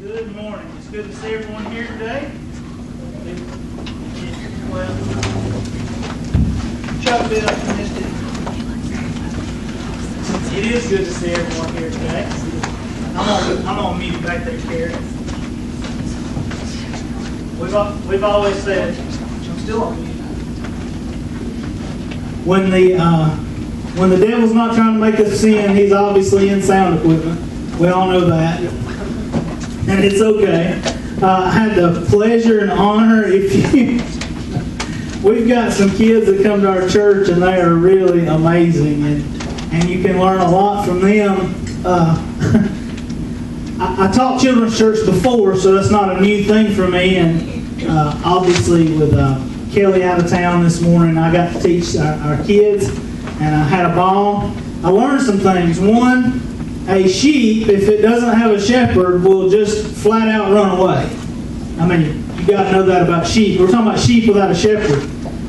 Good morning. It's good to see everyone here today. Well, try to be optimistic. It is good to see everyone here today. I'm on mute back there, Karen. We've always said, I'm still on mute. When the devil's not trying to make us sin, he's obviously in sound equipment. We all know that. And it's okay. I had the pleasure and honor, we've got some kids that come to our church and they are really amazing, and you can learn a lot from them. I taught children's church before, so that's not a new thing for me, and obviously with Kelly out of town this morning, I got to teach our kids, and I had a ball. I learned some things. One, a sheep, if it doesn't have a shepherd, will just flat out run away. I mean, you got to know that about sheep. We're talking about sheep without a shepherd.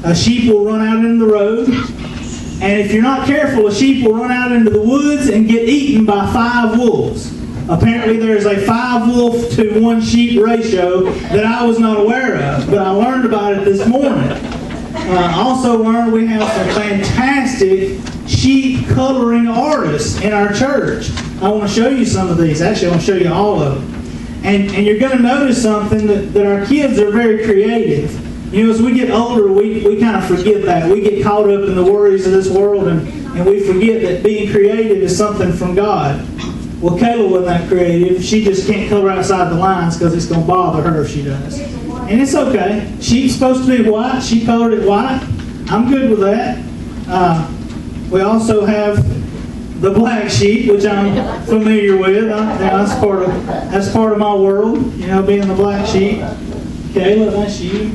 A sheep will run out into the road, and if you're not careful, a sheep will run out into the woods and get eaten by 5 wolves. Apparently there's a 5 wolf to 1 sheep ratio that I was not aware of, but I learned about it this morning. I also learned we have some fantastic sheep coloring artists in our church. I want to show you some of these. Actually, I want to show you all of them. And you're going to notice something, that our kids are very creative. You know, as we get older, we kind of forget that. We get caught up in the worries of this world, and we forget that being creative is something from God. Well, Kayla wasn't that creative. She just can't color outside the lines because it's going to bother her if she does. And it's okay. She's supposed to be white. She colored it white. I'm good with that. We also have the black sheep, which I'm familiar with. That's part of my world, you know, being the black sheep. Kayla, that's you.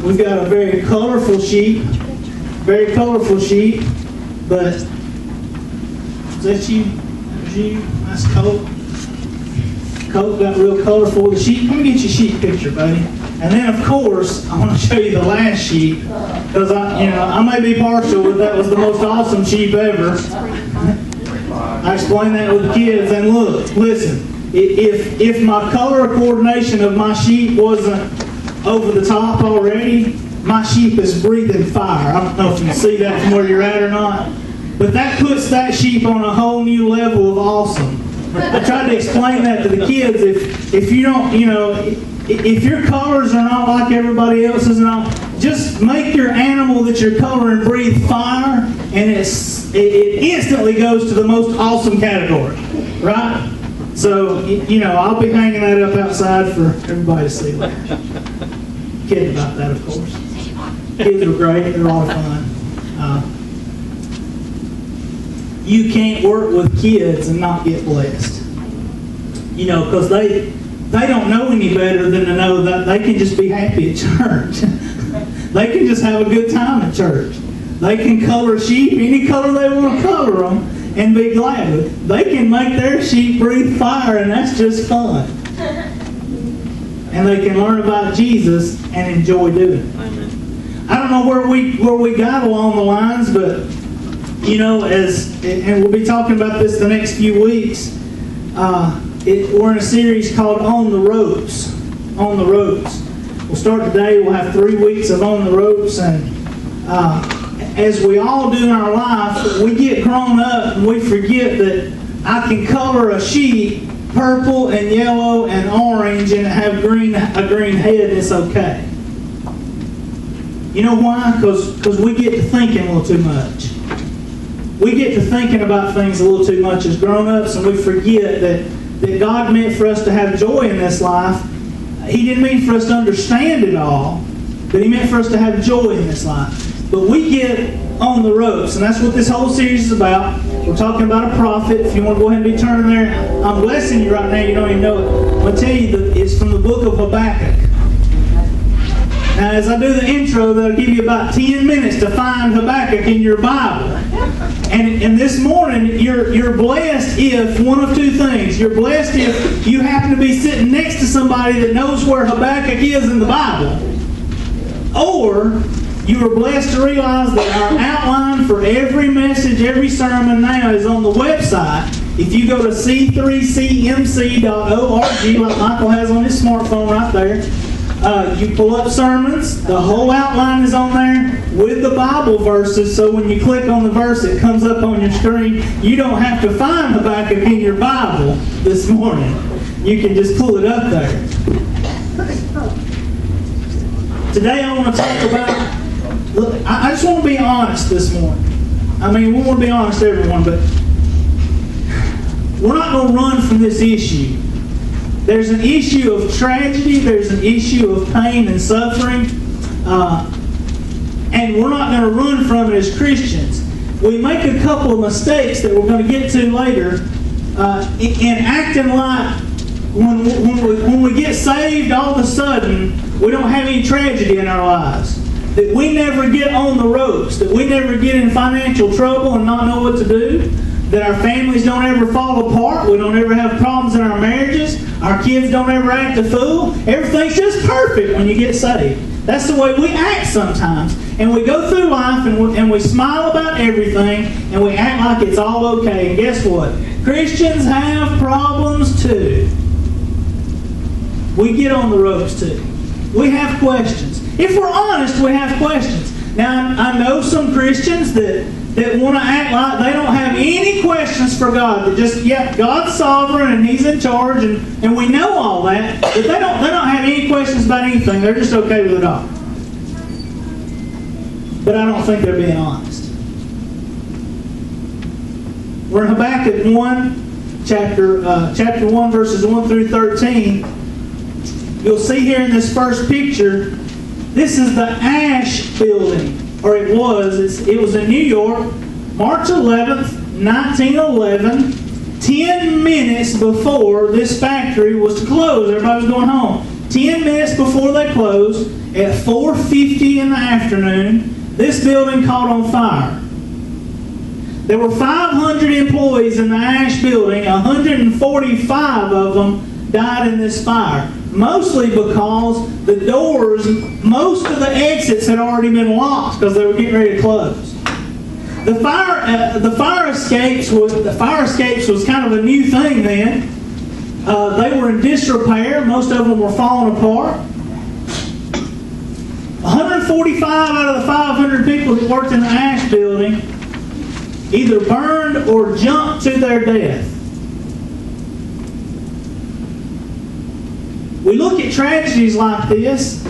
We've got a very colorful sheep. Very colorful sheep. But is that you? That's Colt. Colt got real colorful. The sheep. Let me get your sheep picture, buddy. And then, of course, I want to show you the last sheep, because I may be partial, but that was the most awesome sheep ever. I explained that with the kids, and look, listen. If my color coordination of my sheep wasn't over the top already, my sheep is breathing fire. I don't know if you can see that from where you're at or not. But that puts that sheep on a whole new level of awesome. I tried to explain that to the kids. If you don't, if your colors are not like everybody else's, and all, just make your animal that you're coloring breathe fire, and it instantly goes to the most awesome category, right? So, I'll be hanging that up outside for everybody to see later. Kidding about that, of course. Kids are great. They're a lot of fun. You can't work with kids and not get blessed. Because they don't know any better than to know that they can just be happy at church. They can just have a good time at church. They can color sheep any color they want to color them and be glad with it. They can make their sheep breathe fire, and that's just fun. And they can learn about Jesus and enjoy doing it. I don't know where we got along the lines, but and we'll be talking about this the next few weeks. We're in a series called On the Ropes. On the Ropes. We'll start today. We'll have 3 weeks of On the Ropes, and as we all do in our life, we get grown up and we forget that I can color a sheep purple and yellow and orange and have a green head, and it's okay. You know why? Because we get to thinking a little too much. We get to thinking about things a little too much as grown-ups, and we forget that God meant for us to have joy in this life. He didn't mean for us to understand it all, but He meant for us to have joy in this life. But we get on the ropes, and that's what this whole series is about. We're talking about a prophet. If you want to go ahead and be turning there, I'm blessing you right now. You don't even know it. I'm going to tell you that it's from the book of Habakkuk. Now, as I do the intro, they'll give you about 10 minutes to find Habakkuk in your Bible. And this morning, you're blessed if one of 2 things. You're blessed if you happen to be sitting next to somebody that knows where Habakkuk is in the Bible. Or you are blessed to realize that our outline for every message, every sermon now is on the website. If you go to c3cmc.org, like Michael has on his smartphone right there, you pull up sermons. The whole outline is on there with the Bible verses, so when you click on the verse, it comes up on your screen. You don't have to find Habakkuk in your Bible this morning. You can just pull it up there. Today I want to talk about, look, I just want to be honest this morning. I mean, we want to be honest, everyone, but we're not going to run from this issue. There's an issue of tragedy. There's an issue of pain and suffering. And we're not going to run from it as Christians. We make a couple of mistakes that we're going to get to later in acting like when we get saved, all of a sudden, we don't have any tragedy in our lives. That we never get on the ropes. That we never get in financial trouble and not know what to do. That our families don't ever fall apart. We don't ever have problems in our marriages. Our kids don't ever act a fool. Everything's just perfect when you get saved. That's the way we act sometimes. And we go through life and we smile about everything and we act like it's all okay. And guess what? Christians have problems too. We get on the ropes too. We have questions. If we're honest, we have questions. Now, I know some Christians that want to act like they don't have any questions for God. That just, yeah, God's sovereign and He's in charge, and we know all that, but they don't have any questions about anything. They're just okay with it all. But I don't think they're being honest. We're in Habakkuk 1, chapter 1, verses 1 through 13. You'll see here in this first picture, this is the Ash Building. Or it was in New York, March 11th, 1911, 10 minutes before this factory was to close. Everybody was going home. 10 minutes before they closed, at 4:50 in the afternoon, this building caught on fire. There were 500 employees in the Ash Building. 145 of them died in this fire. Mostly because the doors, most of the exits had already been locked because they were getting ready to close. The fire escapes was kind of a new thing then. They were in disrepair. Most of them were falling apart. 145 out of the 500 people that worked in the Ash Building either burned or jumped to their death. We look at tragedies like this,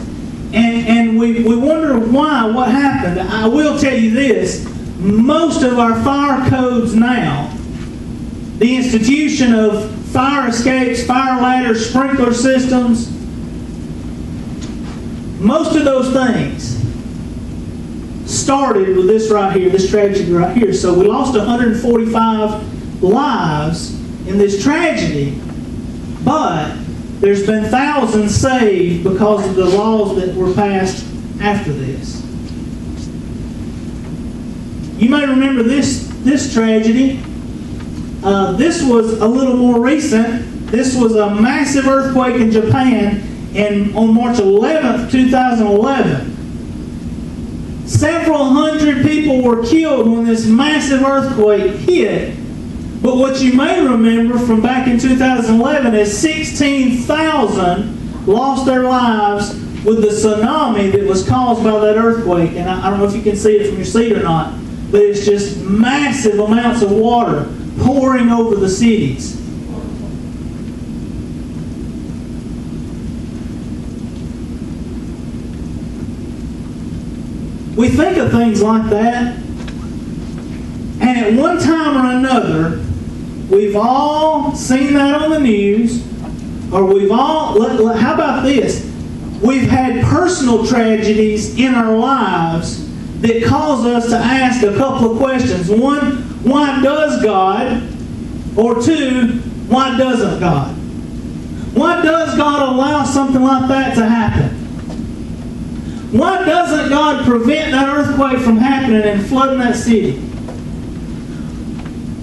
and we wonder why, what happened. I will tell you this, most of our fire codes now, the institution of fire escapes, fire ladders, sprinkler systems, most of those things started with this right here, this tragedy right here. So we lost 145 lives in this tragedy, but there's been thousands saved because of the laws that were passed after this. You may remember this tragedy. This was a little more recent. This was a massive earthquake in Japan on March 11th, 2011. Several hundred people were killed when this massive earthquake hit. But what you may remember from back in 2011 is 16,000 lost their lives with the tsunami that was caused by that earthquake. And I don't know if you can see it from your seat or not, but it's just massive amounts of water pouring over the cities. We think of things like that, and at one time or another, we've all seen that on the news, or how about this? We've had personal tragedies in our lives that cause us to ask a couple of questions. One, why does God? Or two, why doesn't God? Why does God allow something like that to happen? Why doesn't God prevent that earthquake from happening and flooding that city?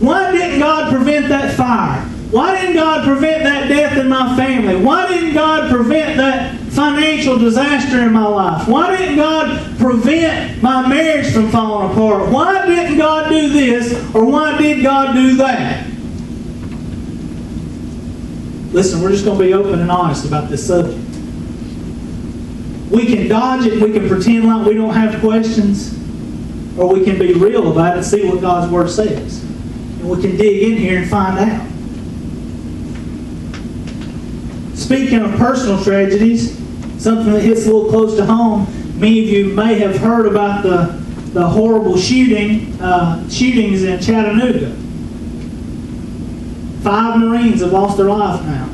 Why didn't God prevent that fire? Why didn't God prevent that death in my family? Why didn't God prevent that financial disaster in my life? Why didn't God prevent my marriage from falling apart? Why didn't God do this, or why did God do that? Listen, we're just going to be open and honest about this subject. We can dodge it and we can pretend like we don't have questions, or we can be real about it and see what God's Word says. And we can dig in here and find out. Speaking of personal tragedies, something that hits a little close to home, many of you may have heard about the horrible shootings in Chattanooga. 5 Marines have lost their life now.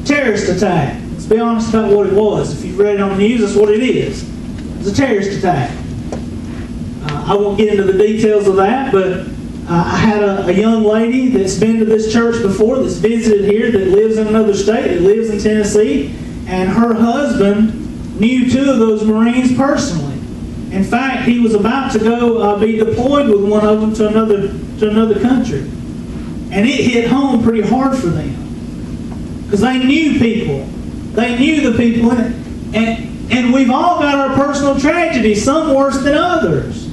Terrorist attack. Let's be honest about what it was. If you've read it on the news, that's what it is. It's a terrorist attack. I won't get into the details of that, but I had a young lady that's been to this church before, that's visited here, that lives in another state, that lives in Tennessee, and her husband knew 2 of those Marines personally. In fact, he was about to go be deployed with one of them to another country. And it hit home pretty hard for them. Because they knew people. They knew the people in it. And we've all got our personal tragedies, some worse than others,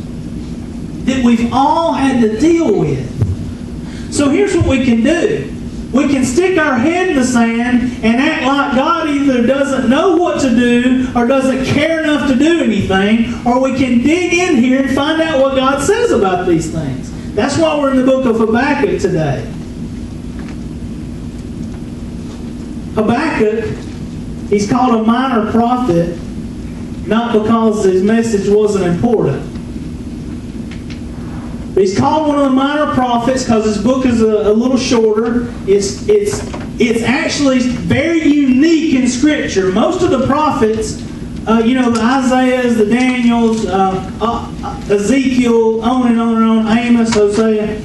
that we've all had to deal with. So here's what we can do. We can stick our head in the sand and act like God either doesn't know what to do or doesn't care enough to do anything, or we can dig in here and find out what God says about these things. That's why we're in the book of Habakkuk today. Habakkuk, he's called a minor prophet, not because his message wasn't important. But he's called one of the minor prophets because his book is a little shorter. It's actually very unique in Scripture. Most of the prophets, the Isaiahs, the Daniels, Ezekiel, on and on and on, Amos, Hosea,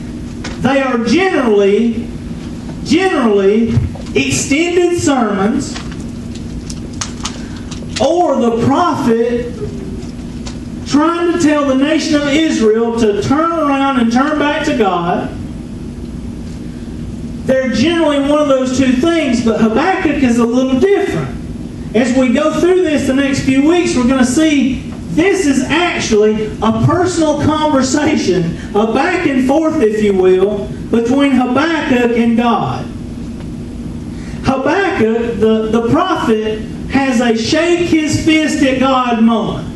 they are generally extended sermons, or the prophet trying to tell the nation of Israel to turn around and turn back to God. They're generally one of those 2 things, but Habakkuk is a little different. As we go through this the next few weeks, we're going to see this is actually a personal conversation, a back and forth, if you will, between Habakkuk and God. Habakkuk, the prophet, has a shake his fist at God moment.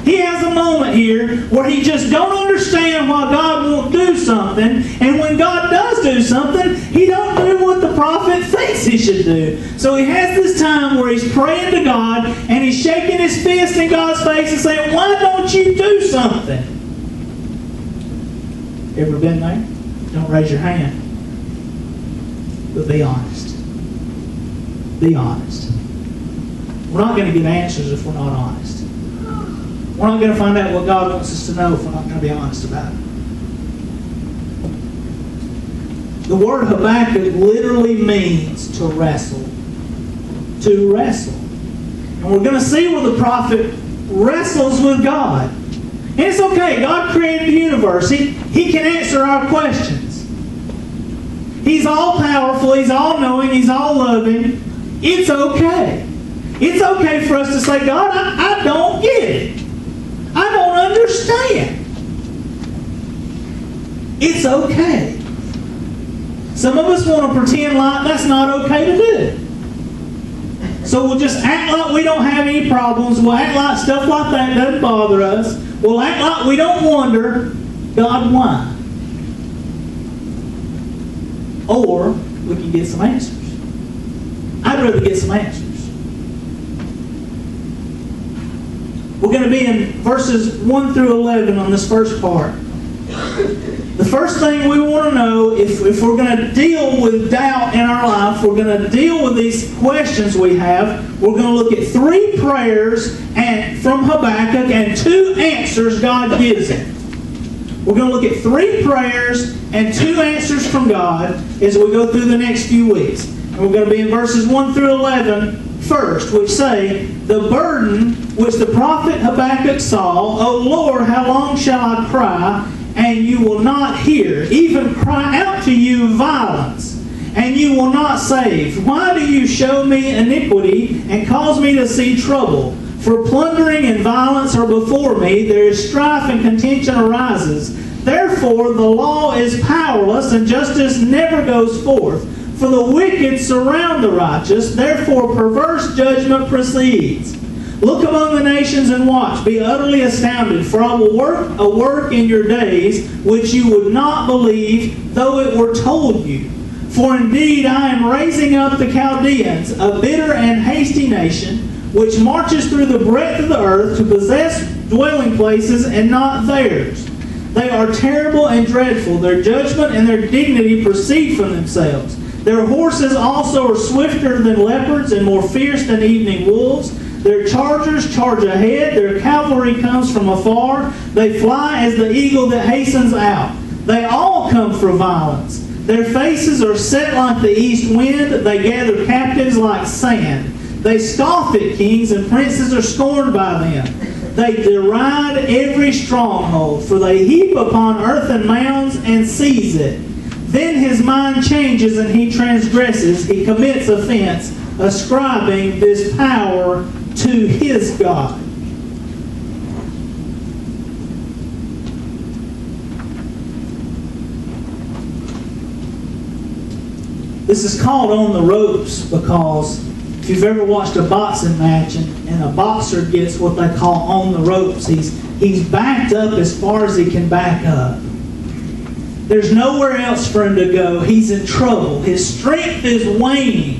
He has a moment here where he just don't understand why God won't do something, and when God does do something, he don't do what the prophet thinks he should do. So he has this time where he's praying to God, and he's shaking his fist in God's face and saying, "Why don't you do something?" Ever been there? Don't raise your hand. But be honest. Be honest. We're not going to get answers if we're not honest. We're not going to find out what God wants us to know if we're not going to be honest about it. The word Habakkuk literally means to wrestle. To wrestle. And we're going to see where the prophet wrestles with God. And it's okay. God created the universe. He can answer our questions. He's all-powerful. He's all-knowing. He's all-loving. It's okay. It's okay for us to say, God, I don't get it. I don't understand. It's okay. Some of us want to pretend like that's not okay to do. So we'll just act like we don't have any problems. We'll act like stuff like that doesn't bother us. We'll act like we don't wonder, God, why? Or we can get some answers. I'd rather get some answers. We're going to be in verses 1 through 11 on this first part. The first thing we want to know, if we're going to deal with doubt in our life, we're going to deal with these questions we have, we're going to look at 3 prayers from Habakkuk and 2 answers God gives him. We're going to look at 3 prayers and 2 answers from God as we go through the next few weeks. And we're going to be in verses 1 through 11 first, which say, "The burden which the prophet Habakkuk saw, O Lord, how long shall I cry, and you will not hear? Even cry out to you violence, and you will not save. Why do you show me iniquity and cause me to see trouble? For plundering and violence are before me. There is strife and contention arises. Therefore the law is powerless, and justice never goes forth. For the wicked surround the righteous, therefore perverse judgment proceeds. Look among the nations and watch. Be utterly astounded, for I will work a work in your days which you would not believe, though it were told you. For indeed I am raising up the Chaldeans, a bitter and hasty nation, which marches through the breadth of the earth to possess dwelling places and not theirs. They are terrible and dreadful. Their judgment and their dignity proceed from themselves. Their horses also are swifter than leopards and more fierce than evening wolves. Their chargers charge ahead. Their cavalry comes from afar. They fly as the eagle that hastens out. They all come for violence. Their faces are set like the east wind. They gather captives like sand. They scoff at kings, and princes are scorned by them. They deride every stronghold, for they heap upon earthen mounds and seize it. Then his mind changes and he transgresses. He commits offense, ascribing this power to his God. This is called on the ropes because if you've ever watched a boxing match and a boxer gets what they call on the ropes, he's backed up as far as he can back up. There's nowhere else for him to go. He's in trouble. His strength is waning.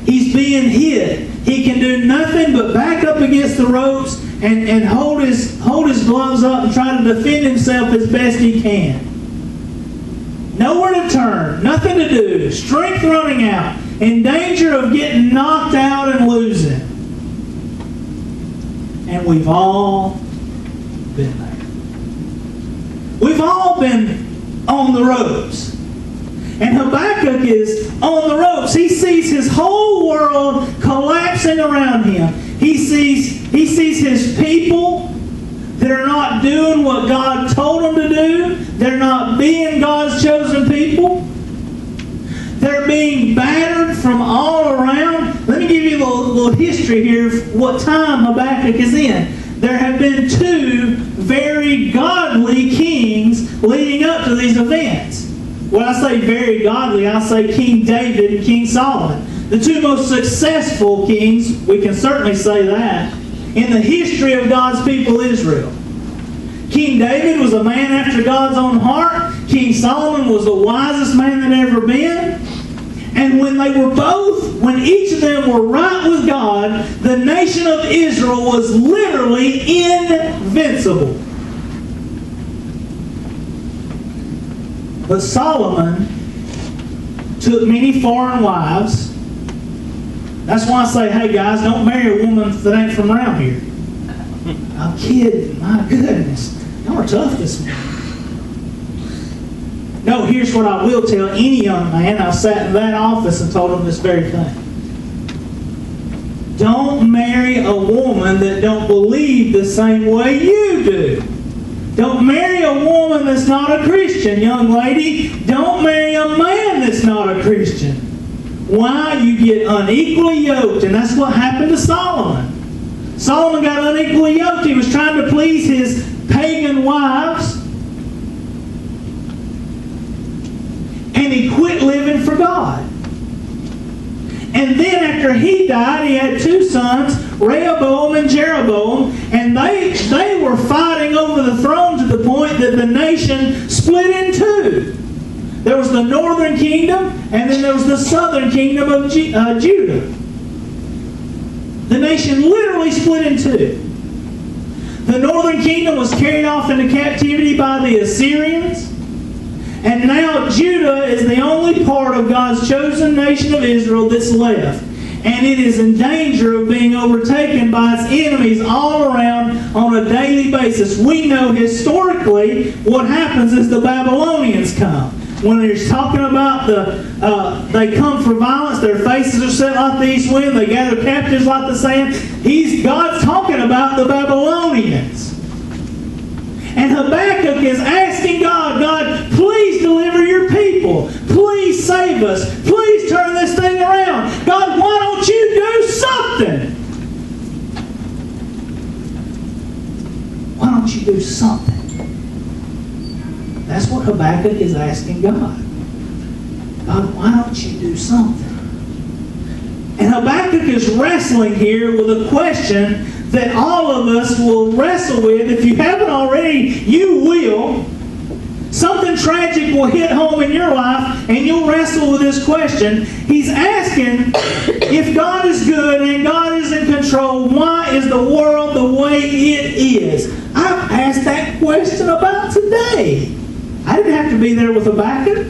He's being hit. He can do nothing but back up against the ropes and hold his gloves up and try to defend himself as best he can. Nowhere to turn. Nothing to do. Strength running out. In danger of getting knocked out and losing. And we've all been there. We've all been on the ropes. And Habakkuk is on the ropes. He sees his whole world collapsing around him. He sees his people that are not doing what God told them to do. They're not being God's chosen people. They're being battered from all around. Let me give you a little history here of what time Habakkuk is in. There have been two very godly kings leading up to these events. When I say very godly, I say King David and King Solomon. The two most successful kings, we can certainly say that, in the history of God's people Israel. King David was a man after God's own heart. King Solomon was the wisest man that ever been. And when each of them were right with God, the nation of Israel was literally invincible. But Solomon took many foreign wives. That's why I say, hey guys, don't marry a woman that ain't from around here. I'm kidding. My goodness. Y'all are tough this morning. No, here's what I will tell any young man. I sat in that office and told him this very thing. Don't marry a woman that don't believe the same way you do. Don't marry a woman that's not a Christian, young lady. Don't marry a man that's not a Christian. Why? You get unequally yoked, and that's what happened to Solomon. Solomon got unequally yoked. He was trying to please his pagan wives, and he quit living for God. And then after he died, he had two sons, Rehoboam and Jeroboam, and they were fighting over the throne to the point that the nation split in two. There was the northern kingdom, and then there was the southern kingdom of Judah. The nation literally split in two. The northern kingdom was carried off into captivity by the Assyrians. And now Judah is the only part of God's chosen nation of Israel that's left. And it is in danger of being overtaken by its enemies all around on a daily basis. We know historically what happens is the Babylonians come. When he's talking about they come for violence, their faces are set like the east wind, they gather captives like the sand. God's talking about the Babylonians. And Habakkuk is asking God, God, please deliver your people. Please save us. Please turn this thing around. God, why don't you do something? Why don't you do something? That's what Habakkuk is asking God. God, God, why don't you do something? And Habakkuk is wrestling here with a question that all of us will wrestle with. If you haven't already, you will. Something tragic will hit home in your life, and you'll wrestle with this question. He's asking, if God is good and God is in control, why is the world the way it is? I've asked that question about today. I didn't have to be there with Habakkuk.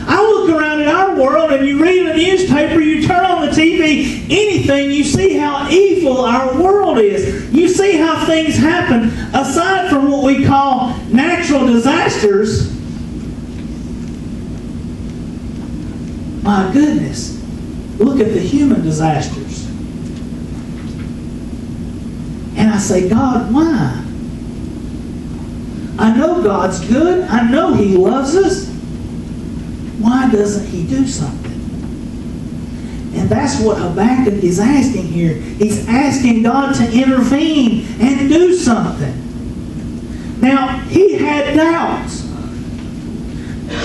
I look around at our world, and you read a newspaper, you turn on the TV, anything, you see how evil our world is. You see how things happen. Aside from what we call natural disasters, my goodness, look at the human disasters. And I say, God, why? I know God's good. I know He loves us. Why doesn't He do something? And that's what Habakkuk is asking here. He's asking God to intervene and do something. Now, he had doubts.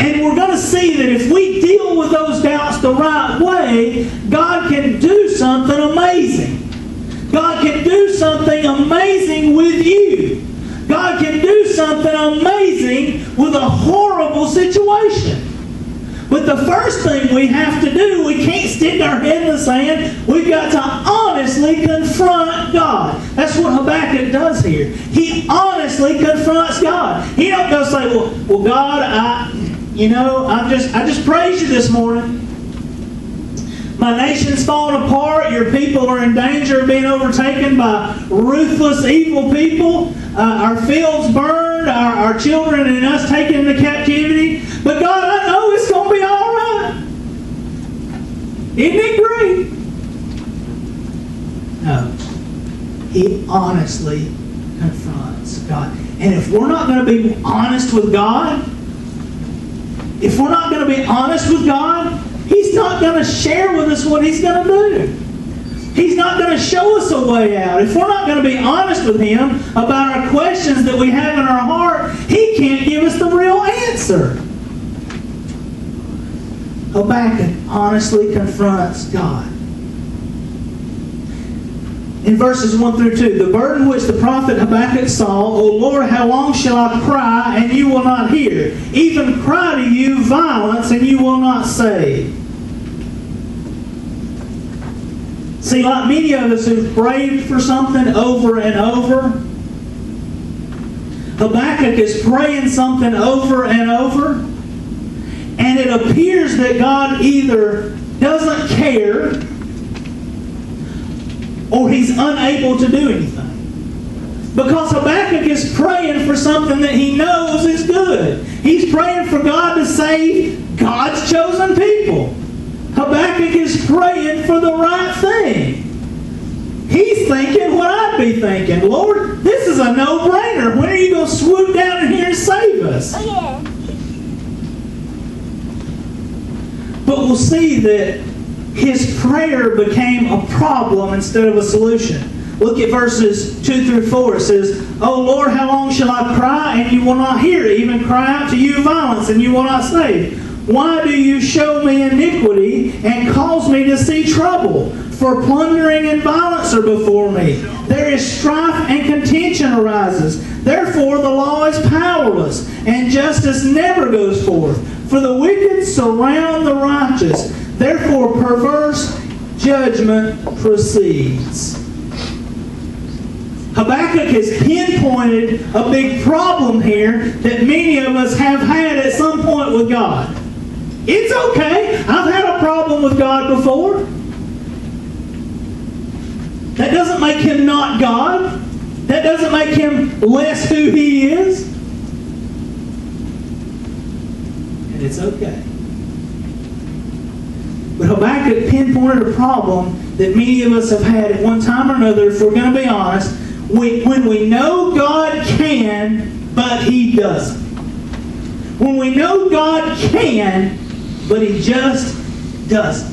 And we're going to see that if we deal with those doubts the right way, God can do something amazing. God can do something amazing with you. God can do something amazing with a horrible situation. But the first thing we have to do, we can't stick our head in the sand. We've got to honestly confront God. That's what Habakkuk does here. He honestly confronts God. He don't go say, well, God, I just praise you this morning. My nation's falling apart. Your people are in danger of being overtaken by ruthless, evil people. Our fields burned. Our children and us taken into captivity. But God, I know it's going to be all right. Isn't it great? No. He honestly confronts God. And if we're not going to be honest with God, if we're not going to be honest with God, He's not going to share with us what He's going to do. He's not going to show us a way out. If we're not going to be honest with Him about our questions that we have in our heart, He can't give us the real answer. Habakkuk honestly confronts God. In verses 1 through 2, the burden which the prophet Habakkuk saw, O Lord, how long shall I cry, and you will not hear? Even cry to you violence, and you will not save. See, like many of us who've prayed for something over and over, Habakkuk is praying something over and over, and it appears that God either doesn't care or He's unable to do anything. Because Habakkuk is praying for something that he knows is good. He's praying for God to save God's chosen people. Habakkuk is praying for the right thing. He's thinking what I'd be thinking. Lord, this is a no-brainer. When are you going to swoop down in here and save us? Oh, yeah. But we'll see that his prayer became a problem instead of a solution. Look at verses 2 through 4. It says, O Lord, how long shall I cry, and you will not hear? Even cry out to you violence, and you will not save. Why do you show me iniquity and cause me to see trouble? For plundering and violence are before me. There is strife and contention arises. Therefore the law is powerless, and justice never goes forth. For the wicked surround the righteous. Therefore perverse judgment proceeds. Habakkuk has pinpointed a big problem here that many of us have had at some point with God. It's okay. I've had a problem with God before. That doesn't make Him not God. That doesn't make Him less who He is. And it's okay. But Habakkuk pinpointed a problem that many of us have had at one time or another, if we're going to be honest, when we know God can, but He doesn't. When we know God can, but He just doesn't.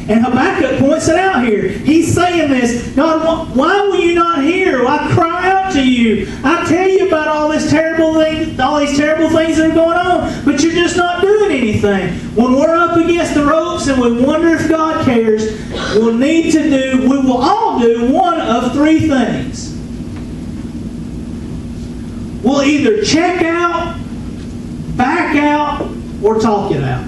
And Habakkuk points it out here. He's saying this, God, why will you not hear? I cry out to you. I tell you about all these terrible things that are going on, but you're just not doing anything. When we're up against the ropes and we wonder if God cares, we will all do one of three things. We'll either check out, back out, or talk it out.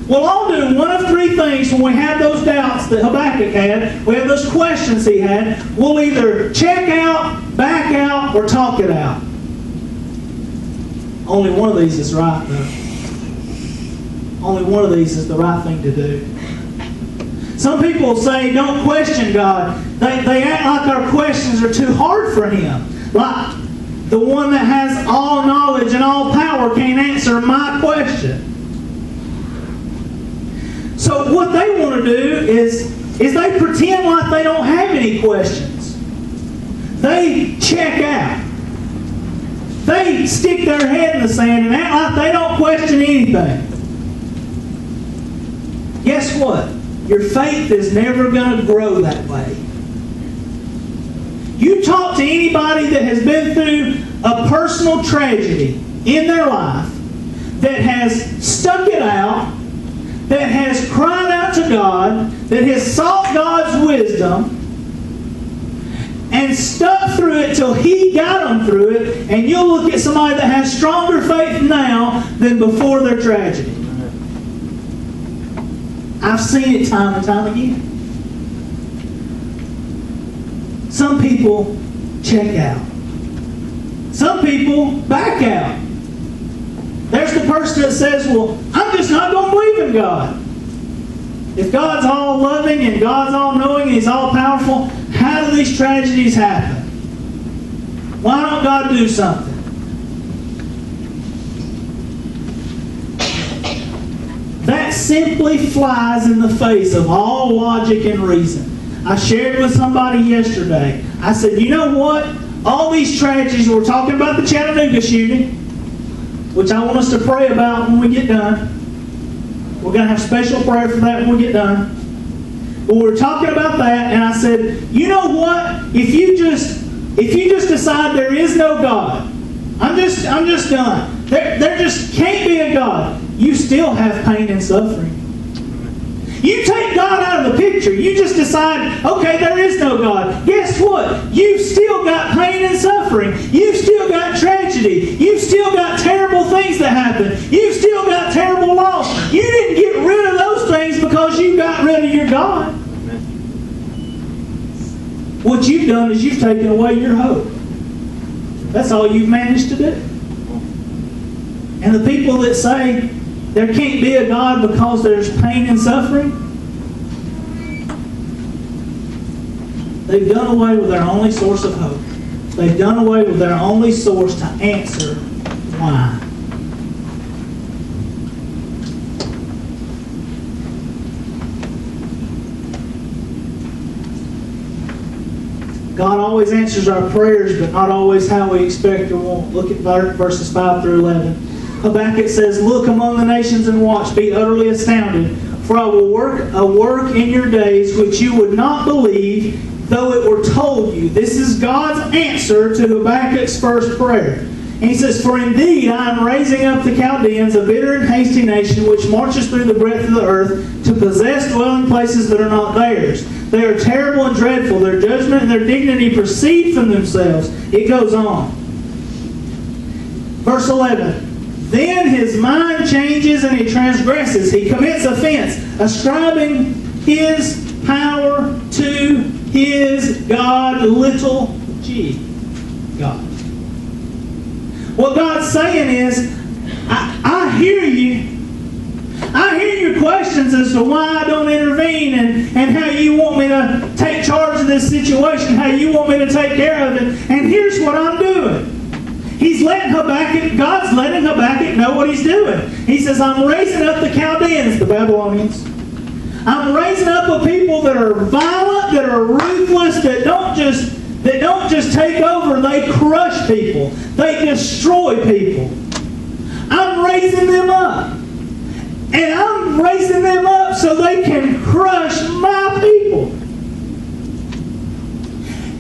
We'll all do one of three things when we have those doubts that Habakkuk had. We have those questions he had. We'll either check out, back out, or talk it out. Only one of these is right, though. Only one of these is the right thing to do. Some people say, don't question God. They act like our questions are too hard for Him. Like the one that has all knowledge and all power can't answer my question. So what they want to do is they pretend like they don't have any questions. They check out. They stick their head in the sand and act like they don't question anything. Guess what? Your faith is never going to grow that way. You talk to anybody that has been through a personal tragedy in their life, that has stuck it out, that has cried out to God, that has sought God's wisdom, and stuck through it till He got them through it, and you'll look at somebody that has stronger faith now than before their tragedy. I've seen it time and time again. Some people check out. Some people back out. There's the person that says, well, I'm just not going to believe in God. If God's all loving and God's all knowing and He's all powerful, how do these tragedies happen? Why don't God do something? That simply flies in the face of all logic and reason. I shared with somebody yesterday. I said, you know what? All these tragedies, we're talking about the Chattanooga shooting, which I want us to pray about when we get done. We're going to have special prayer for that when we get done. But we're talking about that, and I said, you know what? If you just decide there is no God, I'm just done. There just can't be a God. You still have pain and suffering. You take God out of the picture. You just decide, okay, there is no God. Guess what? You've still got pain and suffering. You've still got tragedy. You've still got terrible things that happen. You've still got terrible loss. You didn't get rid of those things because you got rid of your God. What you've done is you've taken away your hope. That's all you've managed to do. And the people that say there can't be a God because there's pain and suffering, they've done away with their only source of hope. They've done away with their only source to answer why. God always answers our prayers, but not always how we expect or want. Look at verses 5 through 11. Habakkuk says, look among the nations and watch, be utterly astounded, for I will work a work in your days which you would not believe, though it were told you. This is God's answer to Habakkuk's first prayer. And he says, for indeed I am raising up the Chaldeans, a bitter and hasty nation, which marches through the breadth of the earth, to possess dwelling places that are not theirs. They are terrible and dreadful. Their judgment and their dignity proceed from themselves. It goes on. Verse 11. Then his mind changes and he transgresses. He commits offense, ascribing his power to his God, little g, God. What God's saying is, I hear you. I hear your questions as to why I don't intervene and how you want me to take charge of this situation, how you want me to take care of it. And here's what I'm doing. God's letting Habakkuk know what he's doing. He says, I'm raising up the Chaldeans, the Babylonians. I'm raising up a people that are violent, that are ruthless, that don't just take over, they crush people. They destroy people. I'm raising them up. And I'm raising them up up so they can crush my people.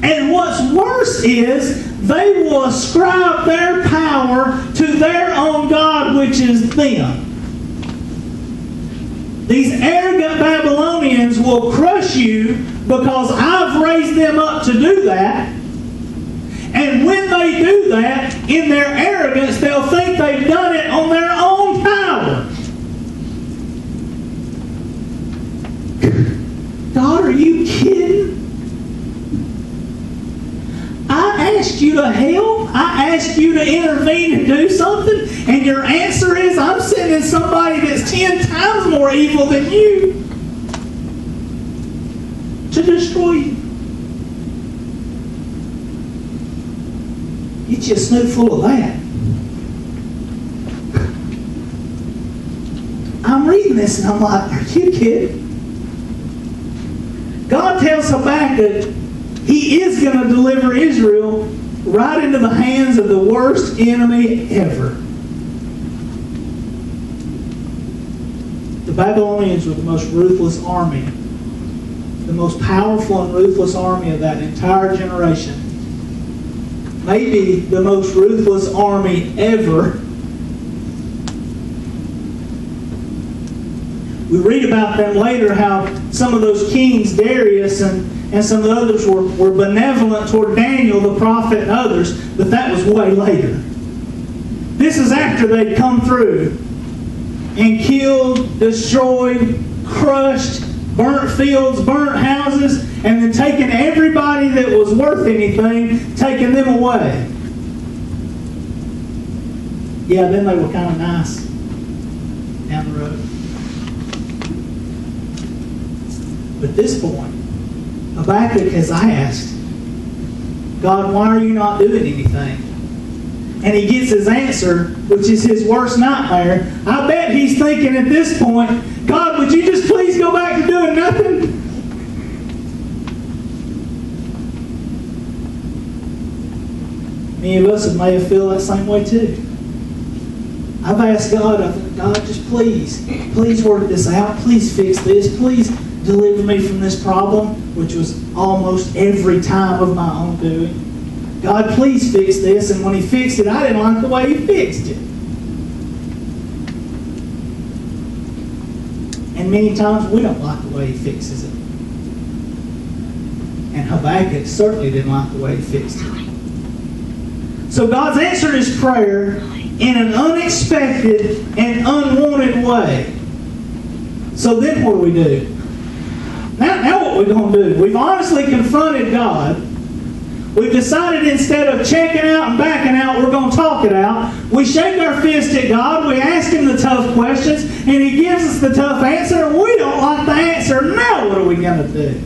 And what's worse is they will ascribe their power to their own God, which is them. These arrogant Babylonians will crush you because I've raised them up to do that. And when they do that, in their arrogance, they'll think they've done it on their own power. God, are you kidding? I asked you to help. I asked you to intervene and do something. And your answer is, I'm sending somebody that's 10 times more evil than you to destroy you. Get you a snootful of that. I'm reading this and I'm like, are you kidding? God tells Habakkuk He is going to deliver Israel right into the hands of the worst enemy ever. The Babylonians were the most ruthless army, the most powerful and ruthless army of that entire generation. Maybe the most ruthless army ever. We read about them later, how some of those kings, Darius and some of the others, were benevolent toward Daniel, the prophet, and others, but that was way later. This is after they'd come through and killed, destroyed, crushed, burnt fields, burnt houses, and then taken everybody that was worth anything, taking them away. Yeah, then they were kind of nice down the road. But at this point, Habakkuk has asked, God, why are you not doing anything? And he gets his answer, which is his worst nightmare. I bet he's thinking at this point, God, would you just please go back to doing nothing? Many of us may have felt that same way too. I've asked God, just please work this out. Please fix this. Please deliver me from this problem, which was almost every time of my own doing. God, please fix this. And when he fixed it, I didn't like the way he fixed it. And many times we don't like the way he fixes it. And Habakkuk certainly didn't like the way he fixed it. So God's answered his prayer in an unexpected and unwanted way. So then what do we do? Now what we're going to do? We've honestly confronted God. We've decided instead of checking out and backing out, we're going to talk it out. We shake our fist at God. We ask him the tough questions, and he gives us the tough answer, and we don't like the answer. Now what are we going to do?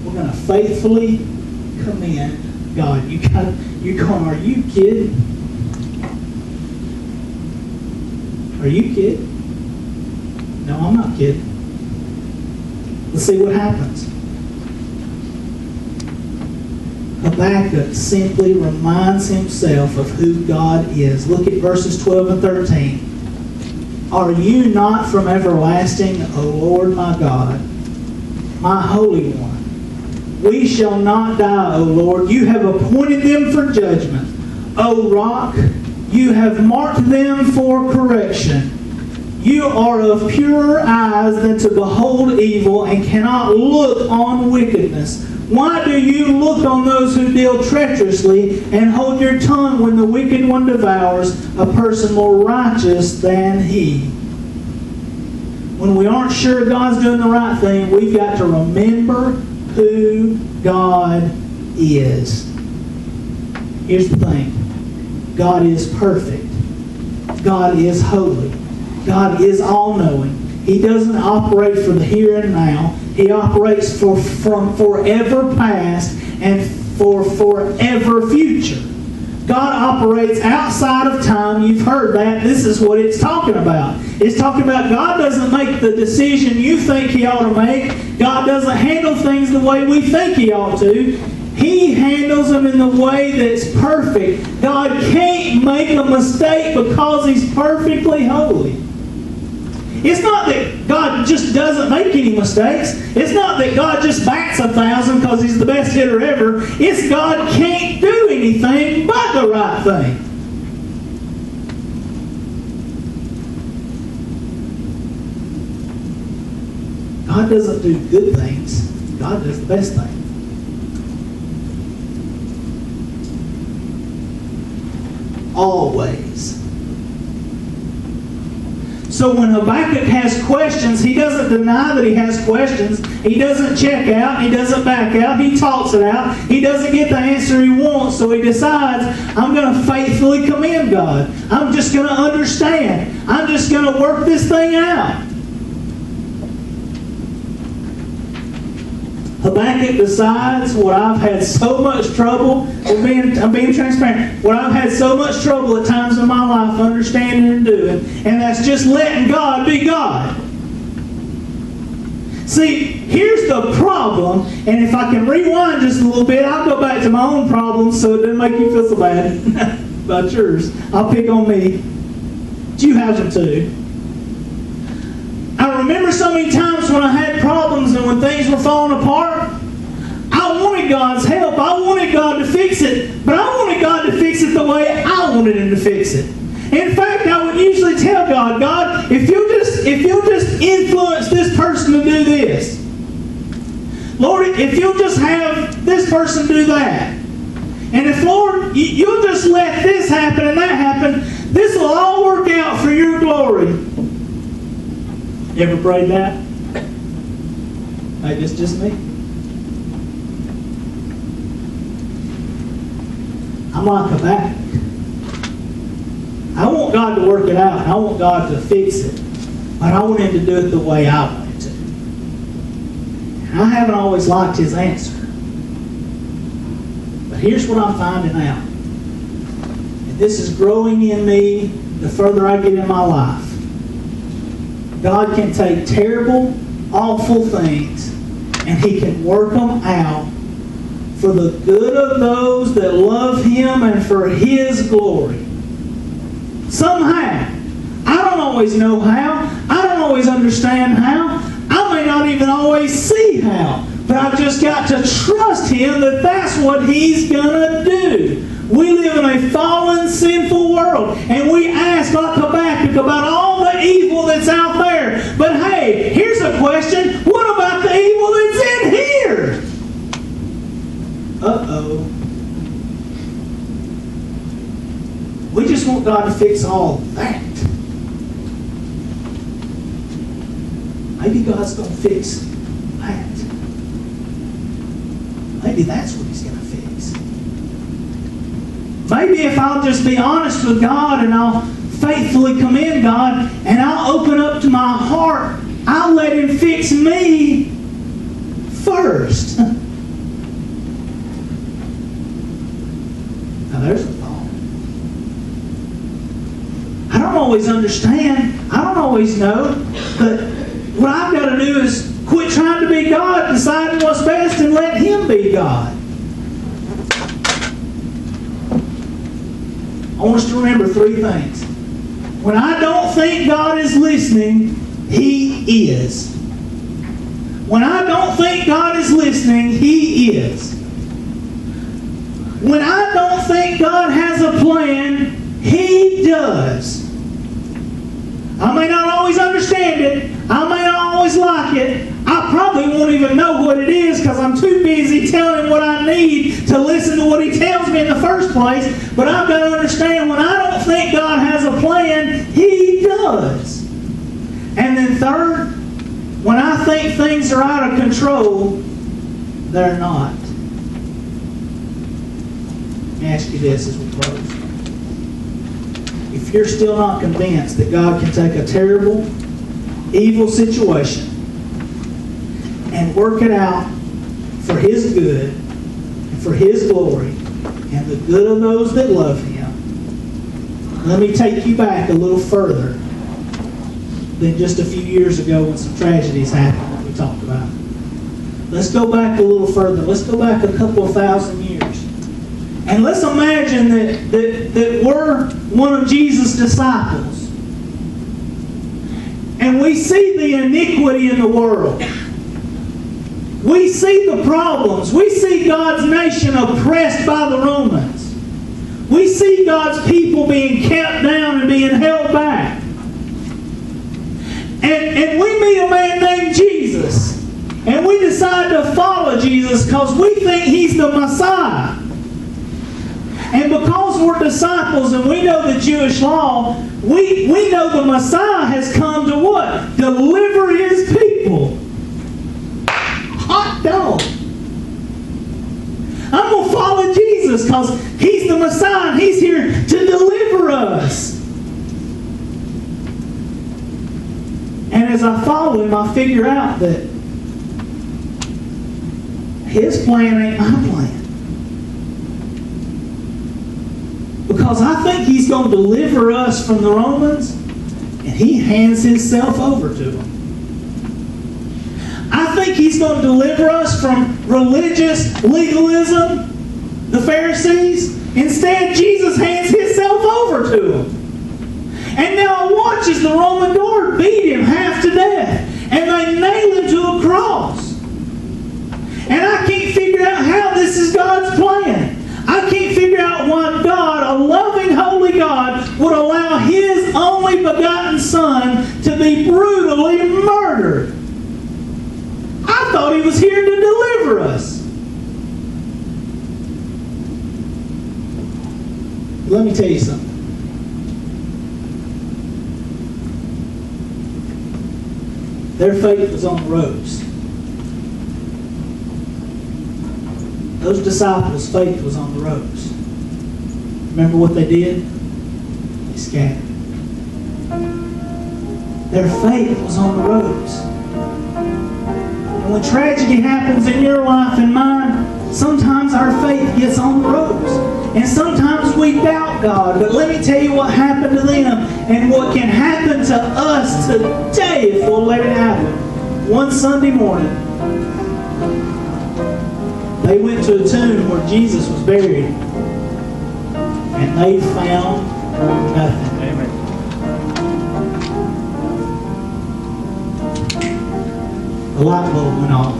We're going to faithfully commend God. You're going, are you kidding? Are you kidding? No, I'm not kidding. Let's see what happens. Habakkuk simply reminds himself of who God is. Look at verses 12 and 13. Are you not from everlasting, O Lord my God, my Holy One? We shall not die, O Lord. You have appointed them for judgment. O Rock, you have marked them for correction. You are of purer eyes than to behold evil, and cannot look on wickedness. Why do you look on those who deal treacherously, and hold your tongue when the wicked one devours a person more righteous than he? When we aren't sure God's doing the right thing, we've got to remember who God is. Here's the thing. God is perfect. God is holy. God is all-knowing. He doesn't operate for the here and now. He operates from forever past and for forever future. God operates outside of time. You've heard that. This is what it's talking about. It's talking about God doesn't make the decision you think he ought to make. God doesn't handle things the way we think he ought to. He handles them in the way that's perfect. God can't make a mistake because he's perfectly holy. It's not that God just doesn't make any mistakes. It's not that God just bats 1,000 because He's the best hitter ever. It's God can't do anything but the right thing. God doesn't do good things. God does the best thing. Always. So when Habakkuk has questions, he doesn't deny that he has questions. He doesn't check out. He doesn't back out. He talks it out. He doesn't get the answer he wants, so he decides, I'm going to faithfully commend God. I'm just going to understand. I'm just going to work this thing out. Habakkuk decides what I've had so much trouble, I'm being transparent, what I've had so much trouble at times in my life understanding and doing, and that's just letting God be God. See, here's the problem, and if I can rewind just a little bit, I'll go back to my own problems so it doesn't make you feel so bad about yours. I'll pick on me. But you have them too. I remember so many times when I had problems and when things were falling apart, I wanted God's help. I wanted God to fix it, but I wanted God to fix it the way I wanted Him to fix it. In fact, I would usually tell God, God, if you'll just influence this person to do this, Lord, if you'll just have this person do that, and if, Lord, you'll just let this happen and that happen, this will all work out for your glory. You ever prayed that? Maybe it's just me. I'm like Habakkuk. I want God to work it out. I want God to fix it. But I want Him to do it the way I want it to. And I haven't always liked His answer. But here's what I'm finding out. And this is growing in me the further I get in my life. God can take terrible, awful things and He can work them out for the good of those that love Him and for His glory. Somehow. I don't always know how. I don't always understand how. I may not even always see how. But I've just got to trust Him that that's what He's going to do. We live in a fallen, sinful world, and we ask like Habakkuk about all the evil that's out there. But hey, here's a question. What about the evil that's in here? Uh-oh. We just want God to fix all that. Maybe God's going to fix that. Maybe that's what He's going to fix. Maybe if I'll just be honest with God and I'll faithfully commend God and I'll open up to my heart, I'll let Him fix me first. Now there's the thought. I don't always understand. I don't always know. But what I've got to do is quit trying to be God, deciding what's best, and let Him be God. I want us to remember three things. When I don't think God is listening, He is. When I don't think God is listening, He is. When I don't think God has a plan, He does. I may not always understand it. I may not always like it. I probably won't even know what it is because I'm too busy telling Him what I need to listen to what He tells me in the first place. But I've got to understand, when I don't think God has a plan, He does. And then third, when I think things are out of control, they're not. Let me ask you this as we close. If you're still not convinced that God can take a terrible, evil situation and work it out for His good and for His glory and the good of those that love Him, let me take you back a little further than just a few years ago when some tragedies happened that we talked about. Let's go back a little further. Let's go back a couple of thousand years. And let's imagine that we're one of Jesus' disciples. And we see the iniquity in the world. We see the problems. We see God's nation oppressed by the Romans. We see God's people being kept down and being held back. And we meet a man named Jesus. And we decide to follow Jesus because we think He's the Messiah. And because we're disciples and we know the Jewish law, we know the Messiah has come to what? Deliver His people. Hot dog. I'm going to follow Jesus because He's the Messiah and He's here to deliver us. And as I follow Him, I figure out that His plan ain't my plan. Because I think He's going to deliver us from the Romans, and He hands Himself over to them. I think He's going to deliver us from religious legalism, the Pharisees. Instead, Jesus hands Himself over to them. And now I watch as the Roman guard beat Him half to death, and they nail Him to a cross. And I can't figure out how this is God's plan. I can't figure out why God, a loving, holy God, would allow His only begotten Son to be brutally murdered. I thought He was here to deliver us. Let me tell you something. Their faith was on the ropes. Those disciples' faith was on the ropes. Remember what they did? They scattered. Their faith was on the ropes. And when tragedy happens in your life and mine, sometimes our faith gets on the ropes. And sometimes we doubt God. But let me tell you what happened to them and what can happen to us today if we'll let it happen. One Sunday morning, they went to a tomb where Jesus was buried, and they found nothing. Amen. The light bulb went off.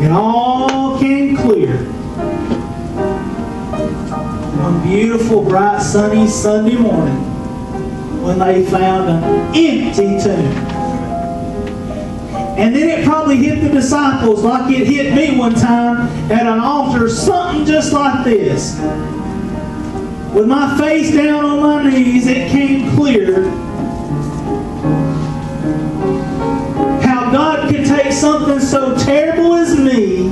It all came clear. One beautiful, bright, sunny Sunday morning when they found an empty tomb. And then it probably hit the disciples like it hit me one time at an altar, something just like this. With my face down on my knees, it came clear how God could take something so terrible as me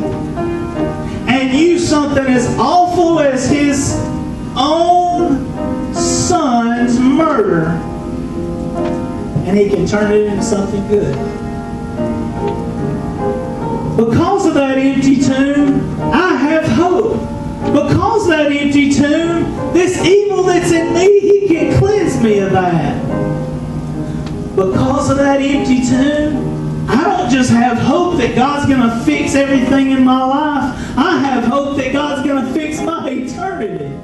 and use something as awful as His own Son's murder, and He can turn it into something good. Because of that empty tomb, I have hope. Because of that empty tomb, this evil that's in me, He can cleanse me of that. Because of that empty tomb, I don't just have hope that God's going to fix everything in my life. I have hope that God's going to fix my eternity.